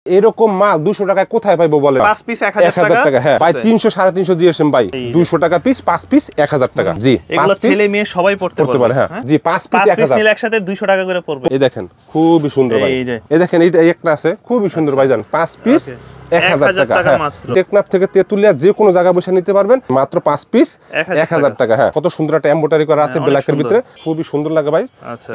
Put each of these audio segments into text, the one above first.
এরকম মাল 200 টাকায় কোথায় পাইবো বলেন? 5 পিস 1000 টাকা। হ্যাঁ ভাই 300 350 দিয়েছেন ভাই। 200 টাকা পিস, 5 পিস 1000 টাকা। জি, এগুলো ছেলে মেয়ে সবাই পড়তে পারবে। হ্যাঁ জি, 5 পিস 1000 নিলে একসাথে 200 টাকা করে পড়বে। এই দেখেন খুবই সুন্দর ভাই। এই দেখেন এইটা একটা আছে খুবই সুন্দর ভাইজান, 5 পিস 1000 টাকা মাত্র। টেকনাফ থেকে তেতুলিয়া যে কোনো জায়গা বসে নিতে পারবেন মাত্র 5 পিস 1000 টাকা। হ্যাঁ কত সুন্দর একটা এমব্রয়ডারি করা আছে ব্ল্যাকের ভিতরে, খুবই সুন্দর লাগে ভাই।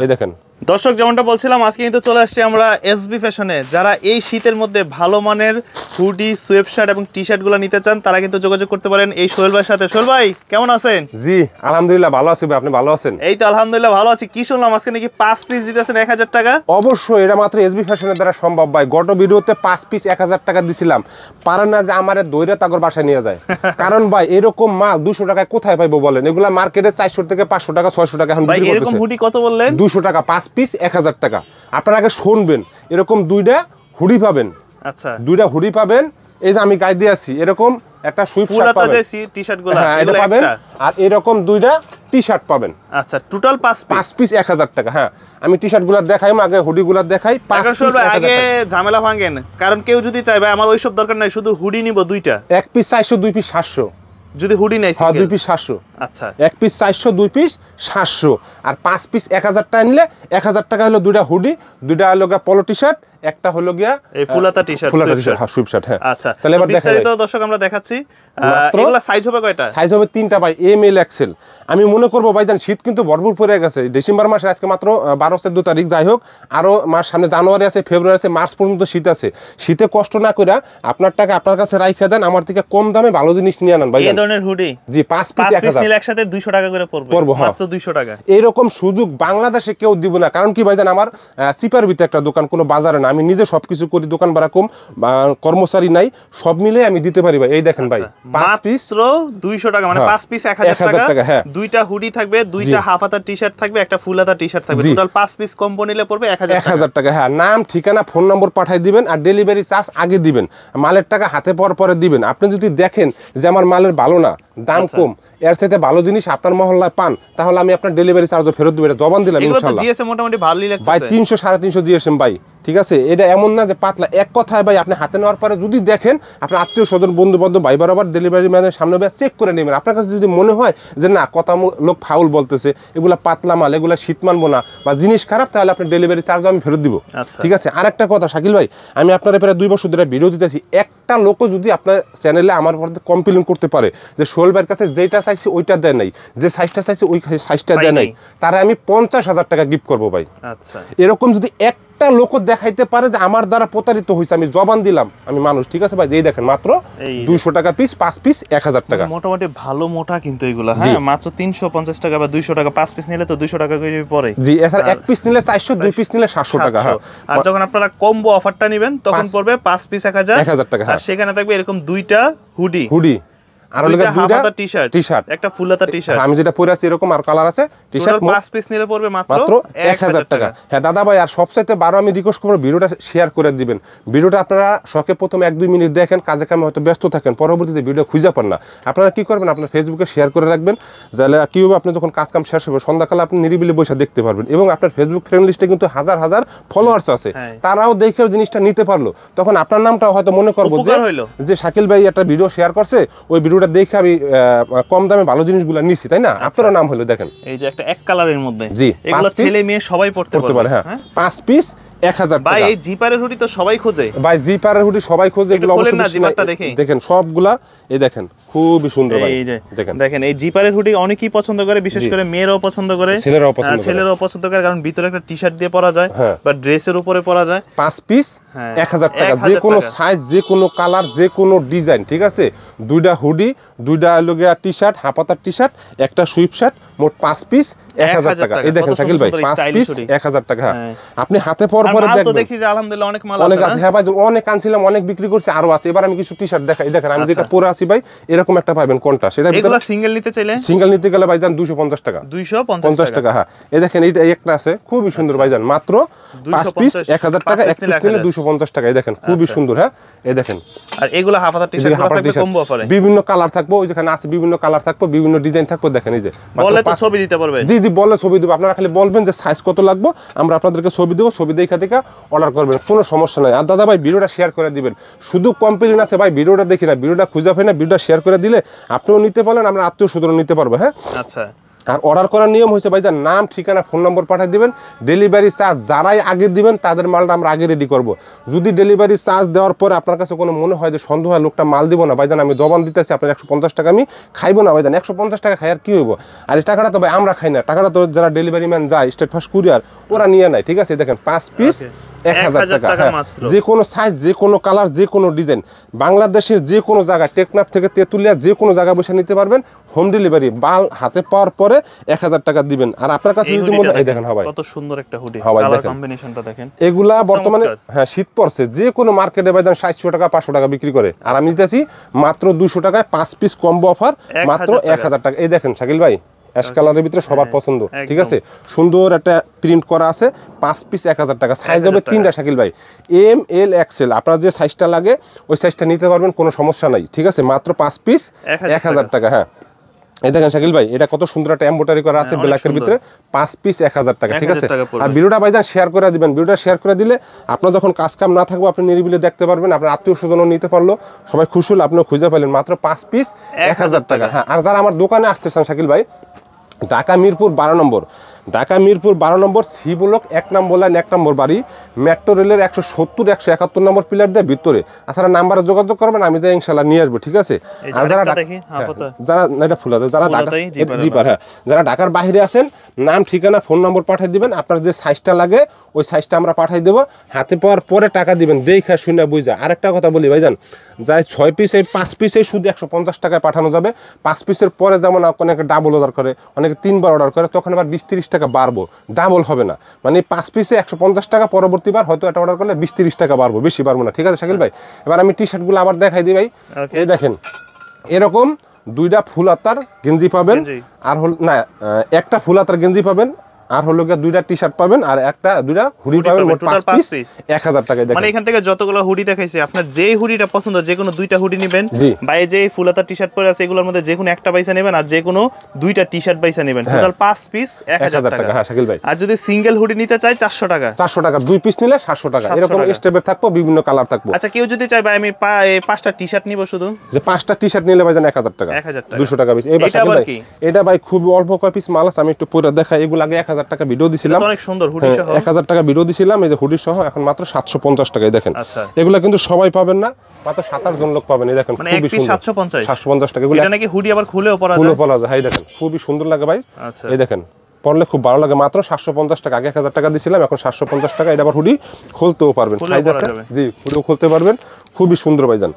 এই দেখেন দর্শক, যেমনটা বলছিলাম আজকে কিন্তু চলে আসছে আমরা এসবি ফ্যাশনে। যারা এই শীতের মধ্যে ভালো মানের হুডি, সোয়েবশার্ট এবং টি-শার্ট গুলো নিতে চান তারা কিন্তু যোগাযোগ করতে পারেন এই সোহেল ভাইয়ের সাথে। সোহেল ভাই কেমন আছেন? জি আলহামদুলিল্লাহ ভালো আছি ভাই, আপনি ভালো আছেন? এই তো আলহামদুলিল্লাহ ভালো আছি। কি শুনলাম আজকে নাকি 5 পিস দিতেছেন 1000 টাকা? অবশ্যই এটা মাত্র এসবি ফ্যাশনের দ্বারা সম্ভব ভাই। গত ভিডিওতে 5 পিস 1000 টাকা দিছিলাম, পারেন না যে আমারে দইরা তাগর বাসায় নিয়ে যায়। কারণ ভাই এরকম মাল 200 টাকায় কোথায় পাইবো বলেন? এগুলা মার্কেটে 400 থেকে 500 টাকা 600 টাকা এখন বিক্রি করতেছে। এরকম হুডি কত বললেন? 200 টাকা 5 পিস 1000 টাকা। আপনারা আগে শুনবেন, এরকম দুইটা হুডি পাবেন। আচ্ছা, দুইটা হুডি পাবেন। এই যে আমি গায়ে দিয়ে আছি এরকম একটা সুইফট শার্ট পাবেন, টি-শার্টগুলো এটা পাবেন, আর এরকম দুইটা টি-শার্ট পাবেন। আচ্ছা, টোটাল 5 পিস 1000 টাকা। হ্যাঁ আমি টি-শার্টগুলো দেখাই, আগে হুডিগুলো দেখাই। 5 পিস 1000 আগে ঝামেলা ভাঙেন, কারণ কেউ যদি চায় ভাই আমার ওইসব দরকার নাই, শুধু হুডি নিব দুইটা, এক পিস 400, 2 পিস 700। যদি হুডি নাই হ্যাঁ 2 পিস 700। আচ্ছা, এক পিস 400, 2 পিস 700, আর 5 পিস 1000 টাকা নিলে 1000 টাকা হলো দুইটা হুডি, দুইটা হলো গিয়া পলো টি-শার্ট, একটা হলো গিয়া এই ফুলাতা টি-শার্ট, হ্যাঁ সুইপ শার্ট। হ্যাঁ আচ্ছা, তাহলে এবার দেখাই তো দর্শক আমরা দেখাচ্ছি। এগুলা সাইজ হবে কয়টা? সাইজ হবে 3টা ভাই, এম এল এক্সেল। আমি মনে করবো ভাইজান শীত কিন্তু ভরপুর পড়ে গেছে। ডিসেম্বর মাসে আজকে মাত্র 12 তারিখ, যাই হোক আরো মাস সামনে জানুয়ারি আছে, ফেব্রুয়ারি আছে, মার্চ পর্যন্ত শীত আছে। শীতে কষ্ট না করে আপনার টাকা আপনার কাছে রাইখা দেন, আমার থেকে কম দামে ভালো জিনিস নিয়ে আনেন ভাই। এই ধরনের হুডি জি 5 পিস 1000 নিলে একসাথে 200 টাকা করে পড়বে, মাত্র 200 টাকা। এইরকম সুযোগ বাংলাদেশে কেউ দিব না। কারণ কি ভাইজান আমার চিপার ভিতরে একটা দোকান, কোনো বাজারে না, আমি নিজে সবকিছু করি, দোকান ভাড়া কম, কর্মচারী নাই, সব মিলে আমি দিতে পারি ভাই। এই দেখেন ভাই 5 পিস 200 টাকা, মানে 5 পিস 1000 টাকা। হ্যাঁ দুইটা হুডি থাকবে, দুইটা হাফ হাতা টি-শার্ট থাকবে, একটা ফুল হাতা টি-শার্ট থাকবে, টোটাল 5 পিস কম্বো নিলে পড়বে 1000 টাকা। হ্যাঁ নাম, ঠিকানা, ফোন নম্বর পাঠিয়ে দিবেন, আর ডেলিভারি চার্জ আগে দিবেন, মালের টাকা হাতে পাওয়ার পরে দিবেন। আপনি যদি দেখেন যে আমার মালের ভালো না, দাম কম, এর সাথে ভালো জিনিস আপনার মহল্লায় পান, তাহলে আমি আপনার ডেলিভারি চার্জও ফেরত দেব, এটা জবান দিলাম ইনশাআল্লাহ। এগুলো তো জিএসএম মোটামুটি ভালোই লাগতেছে ভাই, 300 350 জিএসএম ভাই, ঠিক আছে? এটা এমন না যে পাতলা। এক কথায় ভাই আপনি হাতে নেওয়ার পরে যদি দেখেন, আপনার আত্মীয় স্বজন, বন্ধু বান্ধব, ভাই বরাবর ডেলিভারি ম্যানের সামনে চেক করে নেবেন। আপনার কাছে যদি মনে হয় যে না কথা লোক ফাউল বলতেছে, এগুলা পাতলা মাল, এগুলা শীত মানবো না, বা জিনিস খারাপ, তাহলে আপনার ডেলিভারি চার্জও আমি ফেরত দিব। ঠিক আছে? আর একটা কথা শাকিল ভাই, আমি আপনার প্রায় 2 বছর ধরে ভিডিও দিতেছি, একটা লোকও যদি আপনার চ্যানেলে আমার উপর কমপ্লেন করতে পারে যে সোহেল ভাইয়ের কাছে যেটা চাইছি ওইটা দেয় নাই, যে সাইজটা চাইছি ওই সাইজটা দেয় নাই, তারা আমি 50,000 টাকা গিফট করবো ভাই। আচ্ছা, এরকম যদি একটা লোক দেখাইতে পারে যে আমার দ্বারা প্রতারিত হয়েছে, আমি জবান দিলাম, আমি মানুষ। ঠিক আছে ভাই? যেই দেখেন মাত্র 200 টাকা পিস, 5 পিস 1000 টাকা। মোটামুটি ভালো মোটা কিন্তু এগুলো। হ্যাঁ মাত্র 350 টাকা বা 200 টাকা, 5 পিস নিলে তো 200 টাকা করে পড়ে। জি, এছাড়া এক পিস নিলে 400, 2 পিস নিলে 700 টাকা। হ্যাঁ, আর যখন আপনারা কম্বো অফারটা নেবেন তখন পড়বে 5 পিস 1000 টাকা। আর সেখানে থাকবে এরকম দুইটা হুডি, আর দুইটা টি-শার্ট, একটা ফুল হাতা টি-শার্ট, আমি যেটা পরে আছি এরকম, আর কালার আছে টি-শার্ট, 5 পিস নিলে পড়বে মাত্র 1000 টাকা। হ্যাঁ দাদা ভাই, আর সবচাইতে আমি রিকোয়েস্ট করব ভিডিওটা শেয়ার করে দিবেন। ভিডিওটা আপনারা শখে প্রথম 1-2 মিনিট দেখেন, কাজে কামে হয়তো ব্যস্ত থাকেন, পরবর্তীতে ভিডিও খুঁজে পান না, আপনারা কি করবেন, আপনার ফেসবুকে শেয়ার করে রাখবেন, যাহলে কি হবে, আপনি যখন কাজ কাম শেষ হবে সন্ধ্যাকালে আপনি নিরিবিলি বসে দেখতে পারবেন। এবং আপনার ফেসবুক ফ্রেন্ড লিস্টে কিন্তু হাজার হাজার ফলোয়ার্স আছে, তারাও দেখে জিনিসটা নিতে পারলো, তখন আপনার নামটাও হয়তো মনে করবো যে শাকিল ভাই একটা ভিডিও শেয়ার করছে, ওই ভিডিওটা দেখে আমি কম দামে ভালো জিনিসগুলো নিছি, তাই না? আপনার নাম হলো দেখেন, এই যে একটা এক কালারের মধ্যে, জি এগুলো ছেলে মেয়ে সবাই পড়তে পারে। হ্যাঁ 5 পিস 1000 টাকা। ভাই এই জিপারের হুডি তো সবাই খোঁজে, ভাই জিপারের হুডি সবাই খোঁজে, এগুলো অবশ্যই দেখেন সবগুলা, এই দেখেন খুবই সুন্দর ভাই। দেখেন এই জিপারের হুডি অনেকেই পছন্দ করে, বিশেষ করে মেয়েরাও পছন্দ করে, ছেলেরাও পছন্দ করে, কারণ ভিতরে একটা টি-শার্ট দিয়ে পরা যায় বা ড্রেসের উপরে পরা যায়। 5 পিস 1000 টাকা, যে কোনো সাইজ, যে কোনো কালার, যে কোনো ডিজাইন। ঠিক আছে? দুইটা হুডি, দুইটা লগিয়া টি-শার্ট, হাফাতার টি-শার্ট, একটা সুইপ শার্ট, মোট 5 পিস 1000 টাকা। এই দেখেন শাকিল ভাই, 5 পিস 1000 টাকা। আপনি হাতে পরে দেখবেন, দেখি যে আলহামদুলিল্লাহ অনেক মাল আছে। হ্যাঁ ভাই, অনেক আনছিলাম, অনেক বিক্রি করছি, আরো আছে। এবার আমি কিছু টি-শার্ট দেখাই, দেখেন আমি যেটা পরে আছি ভাই, এরকম একটা পাবেন কোনটা, সেটা এগুলা সিঙ্গেল নিতে চাইলে, সিঙ্গেল নিতে গেলে ভাইজান 250 টাকা, 250 টাকা। হ্যাঁ এই দেখেন এইটা একটা আছে খুবই সুন্দর ভাইজান, মাত্র 5 পিস 1000 টাকা, এক পিস নিলে 250 টাকা। এই দেখেন খুবই সুন্দর। হ্যাঁ এই দেখেন, আর এগুলা হাফাতা টি-শার্ট থাকবে কম্বো অফারে, বিভিন্ন কালার থাকবে, ওই যেখানে আছে বিভিন্ন কালার থাকবে, বিভিন্ন ডিজাইন থাকবে। দেখেন এই যে বলে তো ছবি দিতে পারবে, জি জি বলে ছবি দেব, আপনারা খালি বলবেন যে সাইজ কত লাগবে, আমরা আপনাদেরকে ছবি দেব, ছবি দেখে দেখে অর্ডার করবেন, কোনো সমস্যা নাই। আর দাদা ভাই ভিডিওটা শেয়ার করে দিবেন, শুধু কমপ্লেন আছে ভাই ভিডিওটা দেখি না, ভিডিওটা খুঁজে পাই না, ভিডিওটা শেয়ার করে দিলে আপনিও নিতে পারলেন, আমরা আত্মীয় স্বজন নিতে পারবো। হ্যাঁ আচ্ছা, আর অর্ডার করার নিয়ম হচ্ছে ভাই যার নাম ঠিকানা ফোন নম্বর পাঠিয়ে দিবেন, ডেলিভারি চার্জ যারাই আগে দিবেন তাদের মালটা আমরা আগে রেডি করব। যদি ডেলিভারি চার্জ দেওয়ার পরে আপনার কাছে কোনো মনে হয় যে সন্দেহ হয় লোকটা মাল দিব না ভাইজান, আমি দবান দিতেছি আপনার 150 টাকা আমি খাইবো না ভাইজান, 150 টাকা খাই আর কি হইব, আর এই টাকাটা তো ভাই আমরা খাই না, টাকাটা তো যারা ডেলিভারি ম্যান যায় স্টেট ফার্স্ট কুরিয়ার ওরা নিয়ে নেয়। ঠিক আছে, দেখেন 5 পিস 1000 টাকা। হ্যাঁ, যে কোনো সাইজ, যে কোনো কালার, যে কোনো ডিজাইন, বাংলাদেশের যে কোনো জায়গায় টেকনাফ থেকে তেঁতুলিয়া যে কোনো জায়গায় বসে নিতে পারবেন, হোম ডেলিভারি। মাল হাতে পাওয়ার পরে 1000 টাকা দিবেন। আর আপনার কাছে যদি মনে হয়, দেখেন ভাই কত সুন্দর একটা হুডি, কালার কম্বিনেশনটা দেখেন। এগুলা বর্তমানে হ্যাঁ শীত পড়ছে, যে কোনো মার্কেটে ভাইজান 700 টাকা 500 টাকা বিক্রি করে, আর আমি দিতেছি মাত্র 200 টাকায় 5 পিস কম্বো অফার, মাত্র 1000 টাকা। এই দেখেন শাকিল ভাই, অ্যাশ কালারের ভিতরে সবার পছন্দ। ঠিক আছে, সুন্দর একটা প্রিন্ট করা আছে, 5 পিস 1000 টাকা। সাইজ হবে 3টা শাকিল ভাই, এম এল এক্সেল, আপনার যে সাইজটা লাগে ওই সাইজটা নিতে পারবেন, কোনো সমস্যা নাই। ঠিক আছে, মাত্র 5 পিস 1000 টাকা। হ্যাঁ এই দেখেন শাকিল ভাই, এটা কত সুন্দর একটা এমব্রয়ডারি করা আছে ব্ল্যাকের ভিতরে, 5 পিস 1000 টাকা। ঠিক আছে, আর ভিডিওটা ভাইজান শেয়ার করে দিবেন, ভিডিওটা শেয়ার করে দিলে আপনার যখন কাজ কাম না থাকবে আপনি নিরিবিলি দেখতে পারবেন, আপনার আত্মীয় স্বজনও নিতে পারলো, সবাই খুশি হলো, আপনিও খুঁজে পেলেন, মাত্র 5 পিস 1000 টাকা। হ্যাঁ, আর যারা আমার দোকানে আসতেছেন শাকিল ভাই, ঢাকা মিরপুর 12 নম্বর, ঢাকা মিরপুর 12 নম্বর, সি ব্লক 1 নম্বর লাইন 1 নম্বর বাড়ি, মেট্রো রেলের 170 171 নম্বর পিলার দিয়ে ভিতরে। আসলে নাম্বারে যোগাযোগ করবেন, আমি যাই ইনশাআল্লাহ নিয়ে আসবো। ঠিক আছে, আর যারা যারা এটা ফুল আছে, যারা ঢাকা জিপার, হ্যাঁ যারা ঢাকার বাইরে আছেন, নাম ঠিকানা ফোন নম্বর পাঠিয়ে দিবেন, আপনার যে সাইজটা লাগে ওই সাইজটা আমরা পাঠিয়ে দেবো, হাতে পাওয়ার পরে টাকা দিবেন, দেখা শুনে বুঝা। আরেকটা কথা বলি ভাইজান, যাই 6 পিস এই 5 পিসে শুধু 150 টাকায় পাঠানো যাবে। 5 পিসের পরে যেমন অনেকে ডাবল অর্ডার করে, অনেকে 3বার অর্ডার করে, তখন আবার 20-30 টাকা বাড়বো, ডাবল হবে না। মানে 5 পিসে 150 টাকা, পরবর্তীবার হয়তো এটা অর্ডার করলে 20-30 টাকা বাড়বো, বেশি বাড়বো না। ঠিক আছে শাকিল ভাই, এবার আমি টি শার্টগুলো আবার দেখাই দিই ভাই। এই দেখেন, এরকম 2টা ফুল হাতার গেঞ্জি পাবেন, আর হল না একটা ফুল হাতার গেঞ্জি পাবেন, আর হলো গিয়ে 2টা টি শার্ট পাবেন, আর একটা 2টা হুডি পাবেন, মোট 5 পিস 1000 টাকায়। মানে এখান থেকে যতগুলো হুডি দেখাইছে, আপনার যেই হুডিটা পছন্দ যে কোনো 2টা হুডি নেবেন, ভাই যে ফুলাতা টি শার্ট পরে আছে এগুলোর মধ্যে যে কোনো একটা পয়সা নেবেন, আর যে কোনো 2টা টি শার্ট পয়সা নেবেন, টোটাল 5 পিস 1000 টাকা। হ্যাঁ শাকিল ভাই, আর যদি সিঙ্গেল হুডি নিতে চাই 400 টাকা, 400 টাকা, 2 পিস নিলে 700 টাকা, এরকম স্টেপের থাকবো, বিভিন্ন কালার থাকবো। আচ্ছা, কেউ যদি চাই ভাই আমি 5টা টি শার্ট নিব, শুধু যে 5টা টি শার্ট নিলে ভাইজান 1000 টাকা, 200 টাকা পিস। এইবার শাকিল ভাই, এটা ভাই খুব অল্প কয় পিস মাল আছে, আমি একটু পরে দেখাই। এগুলো আগে 1000 টাকা ভিডিও দিছিলাম, অনেক সুন্দর হুডি সহ 1000 টাকা ভিডিও দিছিলাম, এই যে হুডি সহ এখন মাত্র 750 টাকায়। দেখেন এগুলা কিন্তু সবাই পাবেন না, মাত্র 7-8 জন লোক পাবেন। এই দেখেন খুবই সুন্দর, 750 টাকা। এগুলো এটা নাকি হুডি আবার খুলেও পরা যায়। হ্যাঁ দেখেন খুবই সুন্দর লাগে ভাই। এই দেখেন পরলে খুব ভালো লাগে, মাত্র 750 টাকা। আগে 1000 টাকা দিছিলাম, এখন 750 টাকা। এটা আবার হুডি খুলতেও পারবেন, সাইজ আছে, জি হুডিও খুলতে পারবেন, খুবই সুন্দর ভাইজান।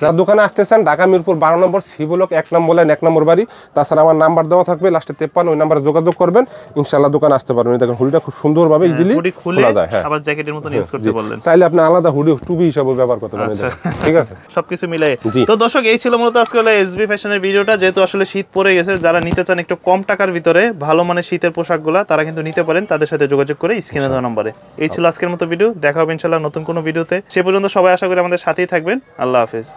যারা দোকানে আসতেছেন, ঢাকা মিরপুর 12 নম্বর, সি ব্লক 1 নম্বর লাইন 1 নম্বর বাড়ি। তাছাড়া আমার নাম্বার দেওয়া থাকবে লাস্টে 53, ওই নাম্বারে যোগাযোগ করবেন, ইনশাআল্লাহ দোকানে আসতে পারবেন। দেখেন হুডিটা খুব সুন্দরভাবে ইজিলি খোলা যায়। হ্যাঁ, আবার জ্যাকেটের মতন ইউজ করতে বললেন, চাইলে আপনি আলাদা হুডি টুপি হিসেবে ব্যবহার করতে পারেন। ঠিক আছে, সবকিছু মিলাই। তো দর্শক, এই ছিল মূলত আজকে এসবি ফ্যাশনের ভিডিওটা। যেহেতু আসলে শীত পড়ে গেছে, যারা নিতে চান একটু কম টাকার ভিতরে ভালো মানের শীতের পোশাকগুলো, তারা কিন্তু নিতে পারেন, তাদের সাথে যোগাযোগ করে স্ক্রিনে দেওয়া নম্বরে। এই ছিল আজকের মতো ভিডিও, দেখা হবে ইনশাআল্লাহ নতুন কোনো ভিডিওতে। সে পর্যন্ত সবাই আশা করি আমাদের সাথেই থাকবেন। আল্লাহ হাফেজ।